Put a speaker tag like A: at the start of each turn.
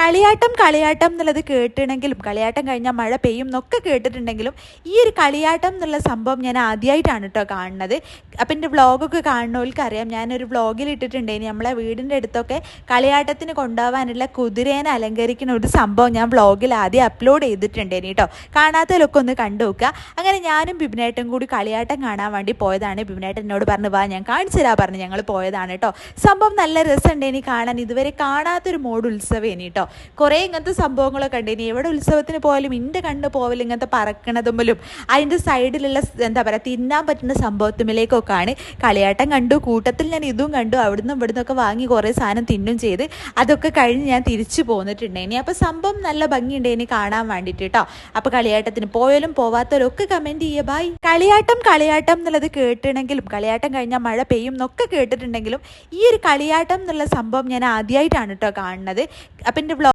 A: കളിയാട്ടം കളിയാട്ടം എന്നുള്ളത് കേട്ടിട്ടുണ്ടെങ്കിലും കളിയാട്ടം കഴിഞ്ഞാൽ മഴ പെയ്യും എന്നൊക്കെ കേട്ടിട്ടുണ്ടെങ്കിലും ഈ ഒരു കളിയാട്ടം എന്നുള്ള സംഭവം ഞാൻ ആദ്യമായിട്ടാണ് കേട്ടോ കാണുന്നത്. അപ്പം എൻ്റെ വ്ളോഗൊക്കെ കാണുന്നവർക്ക് അറിയാം, ഞാനൊരു വ്ളോഗിൽ ഇട്ടിട്ടുണ്ടായിനി നമ്മളെ വീടിൻ്റെ അടുത്തൊക്കെ കളിയാട്ടത്തിന് കൊണ്ടുപോകാനുള്ള കുതിരേനെ അലങ്കരിക്കുന്ന ഒരു സംഭവം ഞാൻ വ്ളോഗിൽ ആദ്യം അപ്ലോഡ് ചെയ്തിട്ടുണ്ടായിനി കേട്ടോ. കാണാത്തവരൊക്കെ ഒന്ന് കണ്ടു നോക്കുക. അങ്ങനെ ഞാനും ബിബിനേട്ടും കൂടി കളിയാട്ടം കാണാൻ വേണ്ടി പോയതാണ്. ബിബിനേട്ടൻ എന്നോട് പറഞ്ഞു വാ ഞാൻ കാണിച്ചു തരാൻ പറഞ്ഞു ഞങ്ങൾ പോയതാണ് കേട്ടോ. സംഭവം നല്ല രസമുണ്ടേനി കാണാൻ, ഇതുവരെ കാണാത്തൊരു മോഡ് ഉത്സവേനി കേട്ടോ. കുറേ ഇങ്ങനത്തെ സംഭവങ്ങളൊക്കെ ഉണ്ട്. ഇനി എവിടെ ഉത്സവത്തിന് പോയാലും ഇൻ്റെ കണ്ട് പോവലും ഇങ്ങനത്തെ പറക്കണതുമ്പോലും അതിൻ്റെ സൈഡിലുള്ള എന്താ പറയുക തിന്നാൻ പറ്റുന്ന സംഭവത്തുമ്മിലേക്കൊക്കെയാണ്. കളിയാട്ടം കണ്ടു, കൂട്ടത്തിൽ ഞാൻ ഇതും കണ്ടു, അവിടുന്ന് ഇവിടുന്നൊക്കെ വാങ്ങി കുറേ സാധനം തിന്നും ചെയ്ത് അതൊക്കെ കഴിഞ്ഞ് ഞാൻ തിരിച്ചു പോന്നിട്ടുണ്ടേനി. അപ്പോൾ സംഭവം നല്ല ഭംഗിയുണ്ടേനി കാണാൻ വേണ്ടിയിട്ട് കേട്ടോ. അപ്പോൾ കളിയാട്ടത്തിന് പോയാലും പോവാത്തവരൊക്കെ കമൻറ്റ് ചെയ്യുക. ബായ്. കളിയാട്ടം കളിയാട്ടം എന്നുള്ളത് കേട്ടിട്ടുണ്ടെങ്കിലും കളിയാട്ടം കഴിഞ്ഞാൽ മഴ പെയ്യും എന്നൊക്കെ കേട്ടിട്ടുണ്ടെങ്കിലും ഈ ഒരു കളിയാട്ടം എന്നുള്ള സംഭവം ഞാൻ ആദ്യമായിട്ടാണ് കേട്ടോ കാണുന്നത്. അപ്പം എൻ്റെ